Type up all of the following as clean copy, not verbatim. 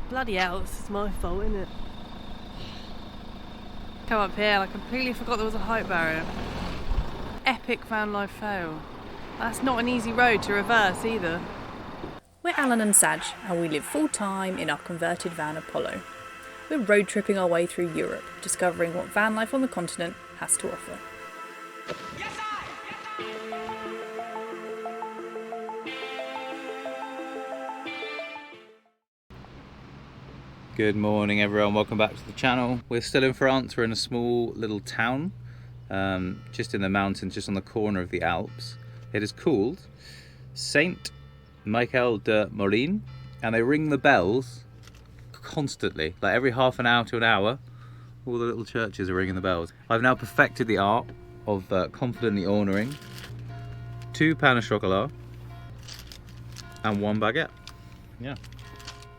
Bloody hell, this is my fault, isn't it? Come up here and I completely forgot there was a height barrier. Epic van life fail. That's not an easy road to reverse either. We're Alan and Sadge, and we live full-time in our converted van Apollo. We're road tripping our way through Europe, discovering what van life on the continent has to offer. Good morning everyone, welcome back to the channel. We're still in France, we're in a small little town, just in the mountains, just on the corner of the Alps. It is called Saint Michael de Morin, and they ring the bells constantly, like every half an hour to an hour. All the little churches are ringing the bells. I've now perfected the art of confidently ordering 2 pain au chocolat and 1 baguette. Yeah.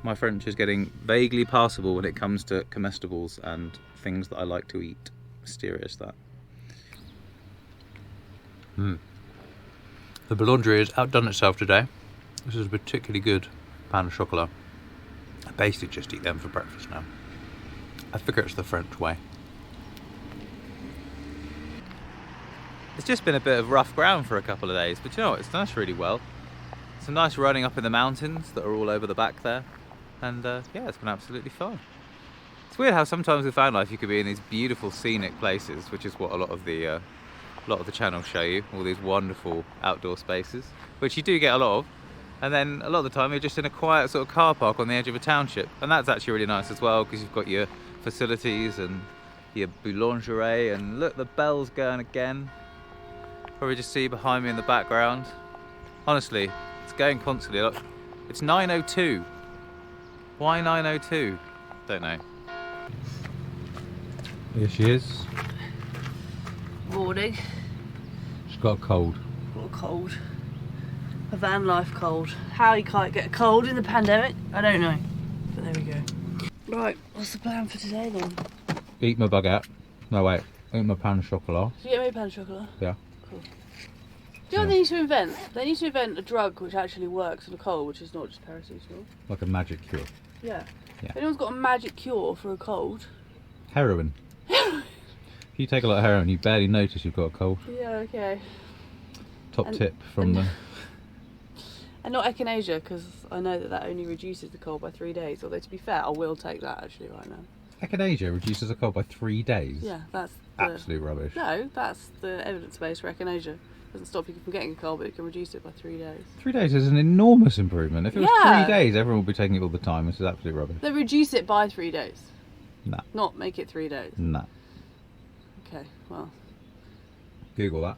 My French is getting vaguely passable when it comes to comestibles and things that I like to eat. Mysterious that. The boulangerie has outdone itself today. This is a particularly good pain au chocolat. I basically just eat them for breakfast now. I figure it's the French way. It's just been a bit of rough ground for a couple of days, but you know what, it's done us really well. Some nice running up in the mountains that are all over the back there. And yeah, it's been absolutely fun. It's weird how sometimes with van life you could be in these beautiful scenic places, which is what a lot of the channels show you, all these wonderful outdoor spaces, which you do get a lot of. And then a lot of the time you're just in a quiet sort of car park on the edge of a township, and that's actually really nice as well, because you've got your facilities and your boulangerie. And look, the bell's going again. Probably just see behind me in the background. Honestly, it's going constantly. Look, it's 9:02. Why 9:02? Don't know. Here she is. Morning. She's got a cold. Got a cold. A van life cold. How you can't get a cold in the pandemic, I don't know. But there we go. Right, what's the plan for today then? Eat my baguette. No wait, eat my pain au chocolat. Did you get me a pain au chocolat? Yeah. Cool. Do you know what they need to invent? They need to invent a drug which actually works on a cold, which is not just paracetamol. Like a magic cure. Yeah. Yeah. If anyone's got a magic cure for a cold. Heroin. If you take a lot of heroin, you barely notice you've got a cold. Yeah, okay. Top tip from the... And not echinacea, because I know that only reduces the cold by 3 days. Although to be fair, I will take that actually right now. Echinacea reduces a cold by 3 days? Yeah, that's absolute rubbish. No, that's the evidence base for echinacea. Doesn't stop you from getting a cold, but it can reduce it by 3 days. 3 days is an enormous improvement. If it was 3 days, everyone would be taking it all the time. This is absolute rubbish. They reduce it by 3 days. Nah. Not make it 3 days. Nah. Okay, well. Google that.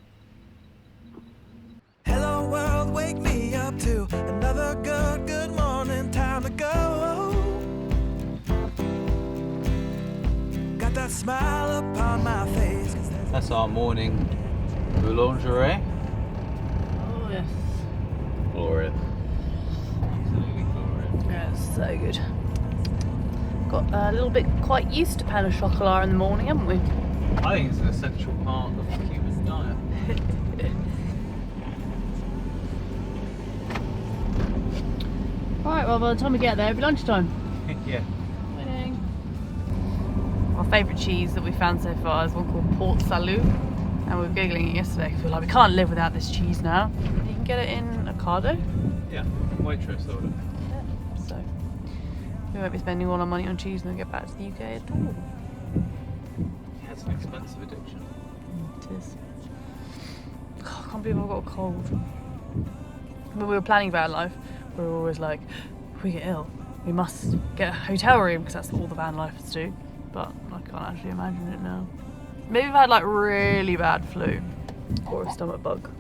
Hello world, wake me up to another good morning, time to go. Got that smile upon my face. That's our morning boulangerie. Oh yes. Glorious. Absolutely glorious. Yeah, it's so good. Got a little bit quite used to pain au chocolat in the morning, haven't we? I think it's an essential part of the human diet. Right, well by the time we get there, it'll be lunchtime. Yeah. Morning. Our favourite cheese that we found so far is one called Port Salut. And we were giggling it yesterday because we were like, we can't live without this cheese now. You can get it in Ocado. Yeah, waitress order. Yeah, so we won't be spending all our money on cheese when we get back to the UK at all. Yeah, it's an expensive addiction. It is. Oh, I can't believe I've got a cold. When we were planning van life, we were always like, if we get ill, we must get a hotel room because that's all the van lifers do. But I can't actually imagine it now. Maybe if I had like really bad flu or a stomach bug,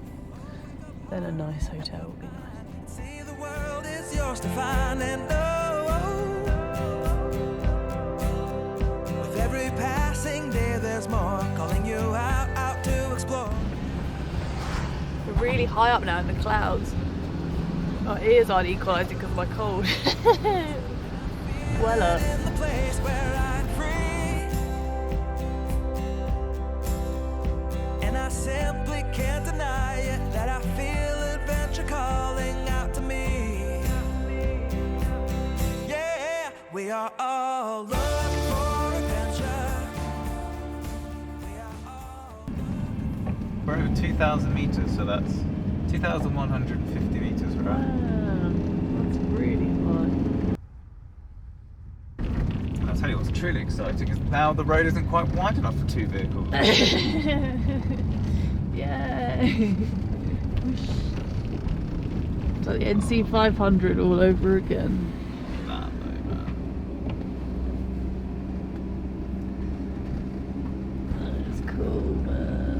then a nice hotel would be nice. See, the world is yours to find and know. With every passing day there's more calling you out to explore. We're really high up now in the clouds. My ears aren't equalising because of my cold. Well up. In the place where I'm free, and I simply can't deny it that I feel adventure calling out to me. Yeah. We are all looking for adventure. We are all... We're over 2,000 metres, so that's 2,150 metres, right? Wow, that's really high. And I'll tell you what's truly exciting is now the road isn't quite wide enough for 2 vehicles. Yay! It's like the NC 500 all over again. Nah, no, man. That's cool, man.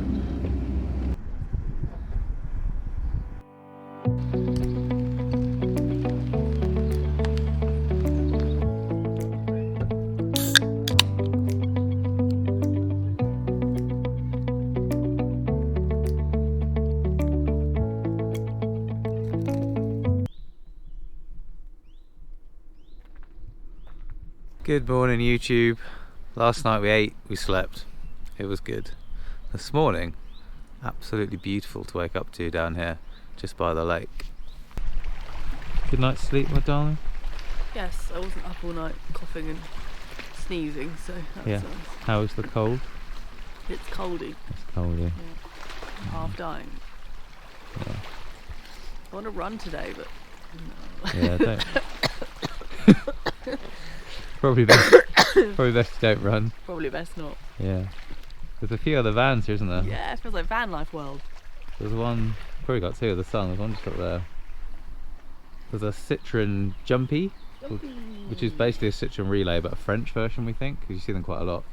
Good morning, YouTube. Last night we ate, we slept. It was good. This morning, absolutely beautiful to wake up to down here, just by the lake. Good night's sleep, my darling. Yes, I wasn't up all night coughing and sneezing, so that's Yeah. nice. How was the cold? It's coldy. It's cold, yeah. I'm half dying. Yeah. I want to run today, but no. Yeah, don't. Probably best you don't run. Probably best not. Yeah. There's a few other vans here, isn't there? Yeah, it feels like van life world. There's one, probably got 2 of the sun, there's one just up there. There's a Citroen Jumpy, which is basically a Citroen Relay, but a French version, we think, because you see them quite a lot.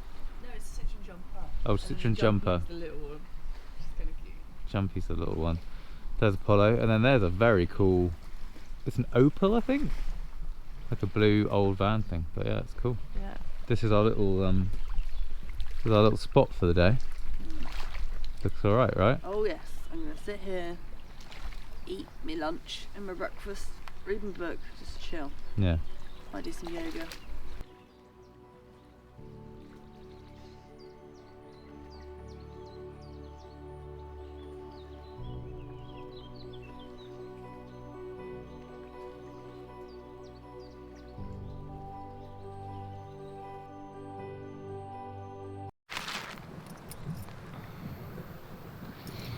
No, it's a Citroen Jumper. Oh, Citroen Jumper. The little one. It's kind of cute. Jumpy's the little one. There's a Polo, and then there's a very cool, it's an Opel, I think? Like a blue old van thing, but yeah, it's cool. Yeah. This is our little spot for the day. Looks alright, right? Oh yes, I'm gonna sit here, eat my lunch and my breakfast, read my book, just chill. Yeah. Might do some yoga.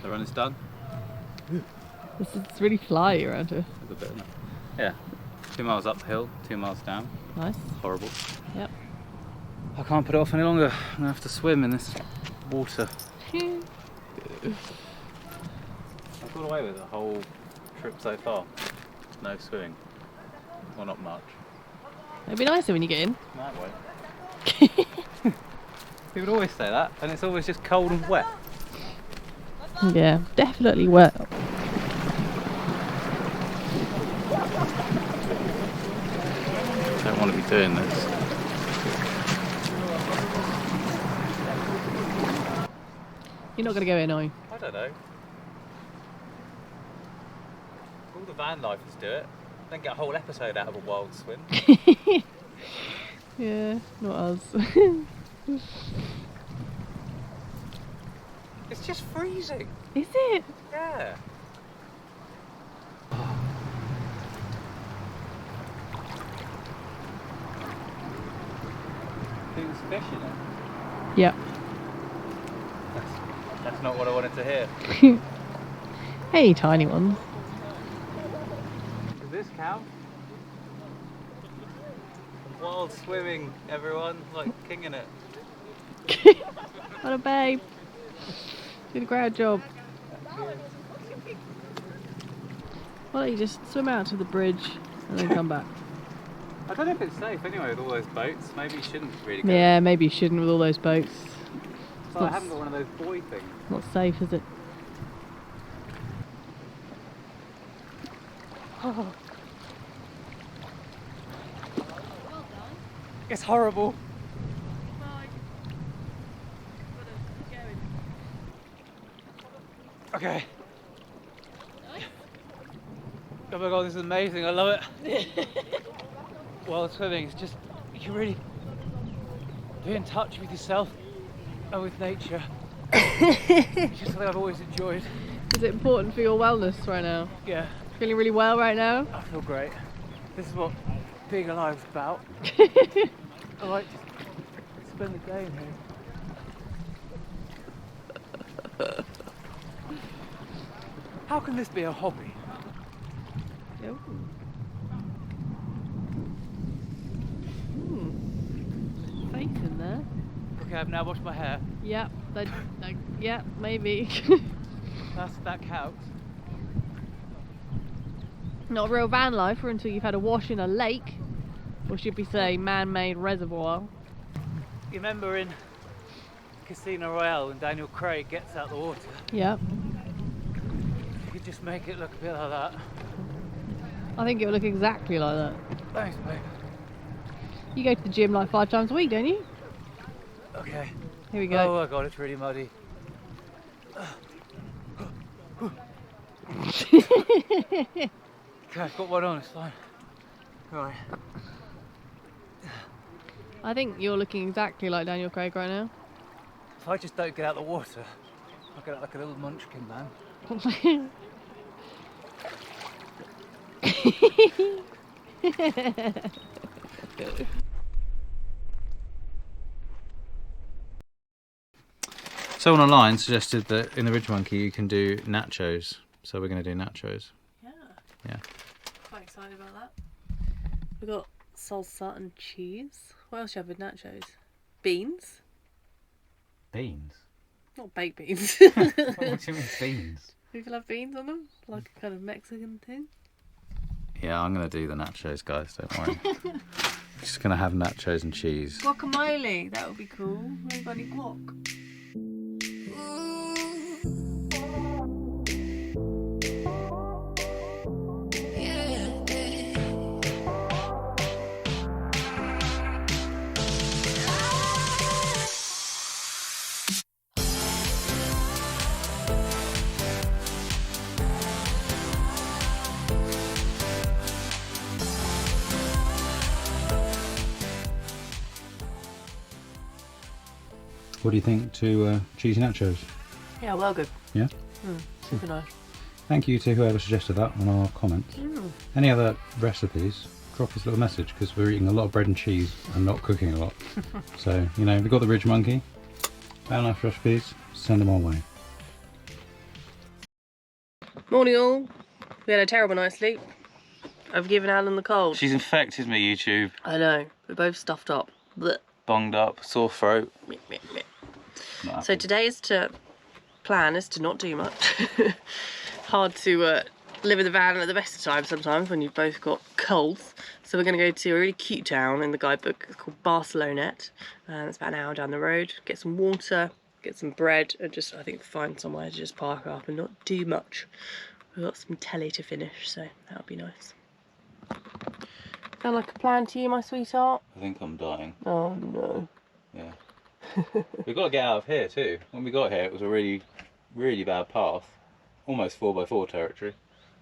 The run is done. It's really fly around here. There's a bit in it. Yeah. 2 miles uphill, 2 miles down. Nice. Horrible. Yep. I can't put it off any longer. I'm gonna have to swim in this water. I've got away with it the whole trip so far. No swimming. Well, not much. It'd be nicer when you get in. That way. People always say that, and it's always just cold and wet. Yeah, definitely wet. Don't want to be doing this. You're not going to go in, are you? I don't know. All the van lifers do it. Then get a whole episode out of a wild swim. Yeah, not us. It's just freezing. Is it? Yeah. Who's fishing it? Yeah. That's not what I wanted to hear. Hey, tiny ones. Does this count? Wild swimming, everyone, like kinging it. What a babe. Did a great job. Why don't you just swim out to the bridge and then come back? I don't know if it's safe anyway with all those boats. Maybe you shouldn't really go. Yeah, maybe you shouldn't with all those boats. So I haven't got one of those buoy things. Not safe, is it? Oh. It's horrible. Okay. Oh my god, this is amazing. I love it. Wild swimming is just, you can really be in touch with yourself and with nature. It's just something I've always enjoyed. Is it important for your wellness right now? Yeah, Feeling really well right now? I feel great. This is what being alive is about. I like to spend the day in here. How can this be a hobby? Ooh. Faith in there. Okay, I've now washed my hair. Yep, yeah, maybe. That counts. Not real van lifer until you've had a wash in a lake, or should we say man-made reservoir. You remember in Casino Royale when Daniel Craig gets out the water? Yep. You could just make it look a bit like that. I think it would look exactly like that. Thanks, babe. You go to the gym like 5 times a week, don't you? Okay. Here we go. Oh my god, it's really muddy. Okay, I've got one on, it's fine. Right. I think you're looking exactly like Daniel Craig right now. If I just don't get out the water, I'll get out like a little munchkin man. Someone online suggested that in the Ridge Monkey you can do nachos, so we're going to do nachos. Yeah. Quite excited about that. We've got salsa and cheese. What else do you have with nachos? Beans? Beans? Not baked beans. What do you mean beans? People have beans on them? Like a kind of Mexican thing? Yeah, I'm going to do the nachos, guys, don't worry. Just going to have nachos and cheese. Guacamole, that would be cool. Anybody guac? What do you think to cheesy nachos? Yeah, well good. Yeah? Super nice. Thank you to whoever suggested that on our comments. Any other recipes, drop us a little message, because we're eating a lot of bread and cheese and not cooking a lot. So, you know, we've got the Ridge Monkey, van life recipes, send them our way. Morning all. We had a terrible night's sleep. I've given Alan the cold. She's infected me, YouTube. I know. We're both stuffed up. Blech. Bonged up, sore throat. Meh, meh, meh. Not So happy. today's plan is to not do much. Hard to live in the van at the best of times sometimes when you've both got colds. So we're going to go to a really cute town in the guidebook. It's called Barcelona. It's about an hour down the road. Get some water, get some bread, and just, I think, find somewhere to just park up and not do much. We've got some telly to finish, so that'll be nice. Sound like a plan to you, my sweetheart? I think I'm dying. Oh no. Yeah. We've got to get out of here too. When we got here it was a really, really bad path. Almost 4x4 territory.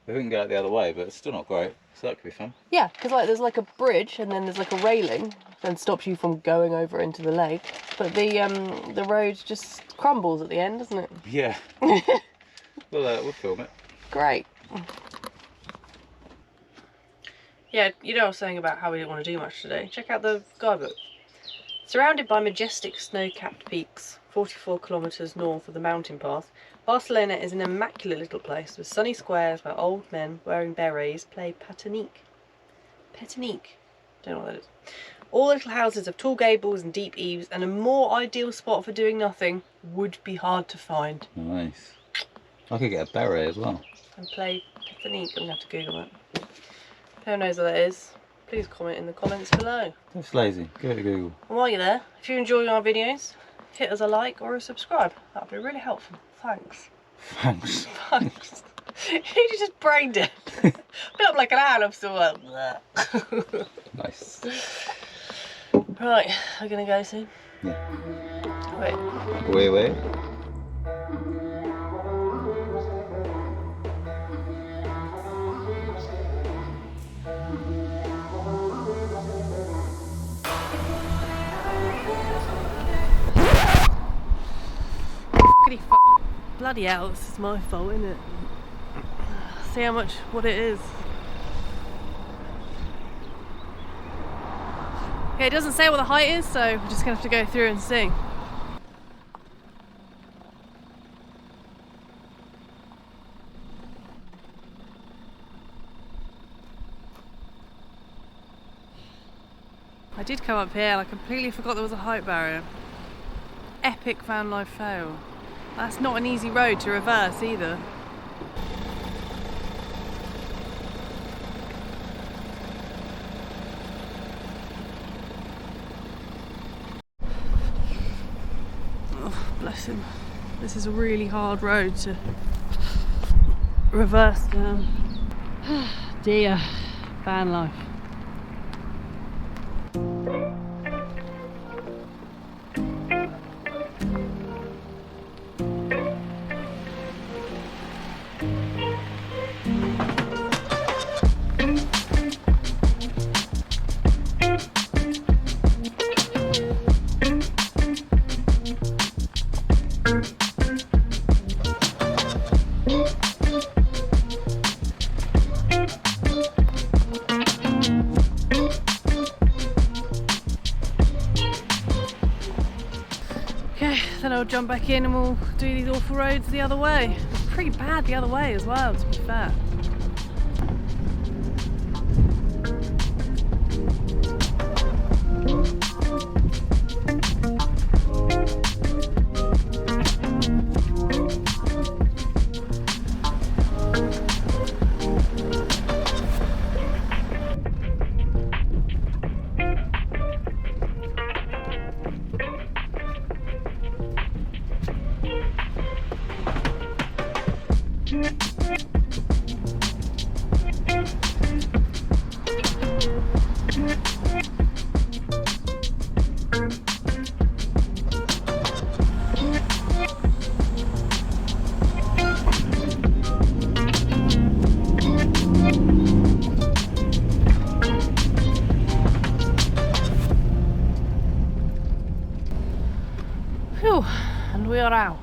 We couldn't get out the other way, but it's still not great. So that could be fun. Yeah, because like there's like a bridge and then there's like a railing that stops you from going over into the lake. But the road just crumbles at the end, doesn't it? Yeah. We'll film it. Great. Yeah, you know what I was saying about how we didn't want to do much today. Check out the guidebook. Surrounded by majestic snow-capped peaks, 44 kilometres north of the mountain path, Barcelona is an immaculate little place with sunny squares where old men wearing berets play pétanque. Pétanque? Don't know what that is. All little houses have tall gables and deep eaves, and a more ideal spot for doing nothing would be hard to find. Nice. I could get a beret as well. And play pétanque. I'm going to have to Google it. Who knows what that is? Please comment in the comments below. It's lazy. Go to Google. And while you're there, if you're enjoying our videos, hit us a like or a subscribe. That would be really helpful. Thanks. Thanks. Thanks. You just brain dead. Bit up like an owl, I'm still like... Nice. Right, we're going to go soon. Yeah. Wait. Wait. Bloody hell, this is my fault, isn't it? See what it is. Okay, it doesn't say what the height is, so we're just gonna have to go through and see. I did come up here and I completely forgot there was a height barrier. Epic van life fail. That's not an easy road to reverse either. Oh, bless him. This is a really hard road to reverse down. Dear van life. Then I'll jump back in and we'll do these awful roads the other way. It's pretty bad the other way as well, to be fair. Phew, and we are out.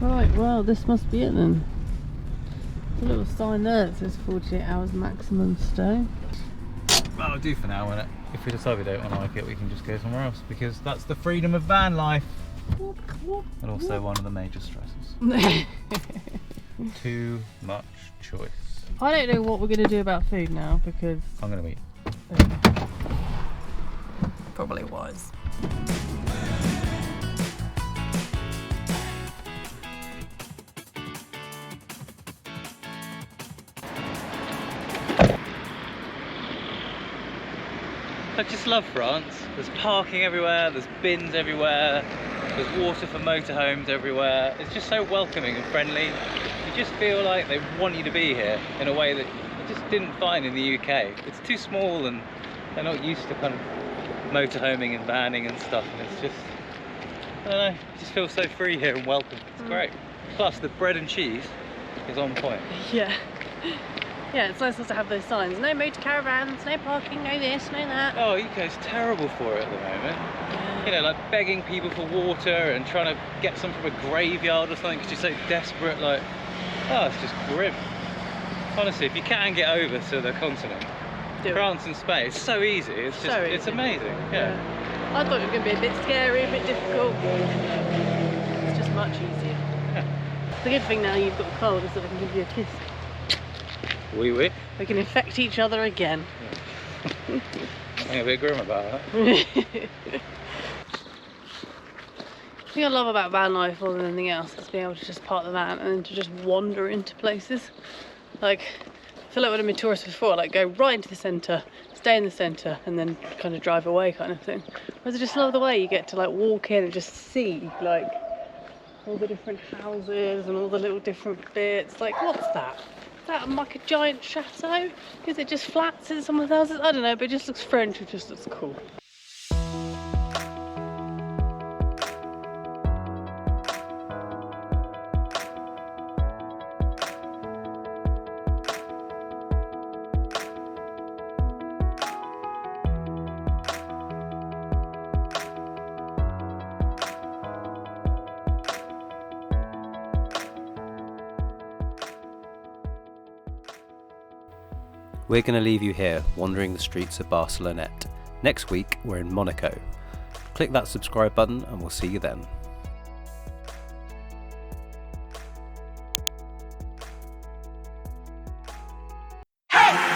Right, well, this must be it then. A little sign there that says 48 hours maximum stay. Well, I'll do for now, won't it? If we decide we don't like it, we can just go somewhere else, because that's the freedom of van life. And also one of the major stresses. Too much choice. I don't know what we're going to do about food now, because... I'm going to eat. Probably was. I just love France. There's parking everywhere, there's bins everywhere, there's water for motorhomes everywhere. It's just so welcoming and friendly. You just feel like they want you to be here in a way that you just didn't find in the UK. It's too small and they're not used to kind of motorhoming and vanning and stuff, and it's just, I don't know, you just feel so free here and welcome. It's great. Plus the bread and cheese is on point. Yeah. Yeah, it's nice to have those signs. No motor caravans, no parking, no this, no that. Oh, UK's terrible for it at the moment. Yeah. You know, like begging people for water and trying to get some from a graveyard or something because you're so desperate. Like, oh, it's just grim. Honestly, if you can get over to the continent, France and Spain, it's so easy. It's just, so easy. It's amazing. Yeah. I thought it was going to be a bit scary, a bit difficult. It's just much easier. Yeah. The good thing now you've got the cold is that I can give you a kiss. Oui, oui. We can infect each other again. I'm a bit grim about that. The thing I love about van life more than anything else is being able to just park the van and then to just wander into places. Like, I feel like when I've been tourist before, like go right into the centre, stay in the centre and then kind of drive away kind of thing. Whereas I just love the way you get to like walk in and just see like all the different houses and all the little different bits. Like, what's that? Is that like a giant chateau? Is it just flats in someone's houses? I don't know, but it just looks French, it just looks cool. We're going to leave you here wandering the streets of Barcelona. Next week, we're in Monaco. Click that subscribe button and we'll see you then. Hey!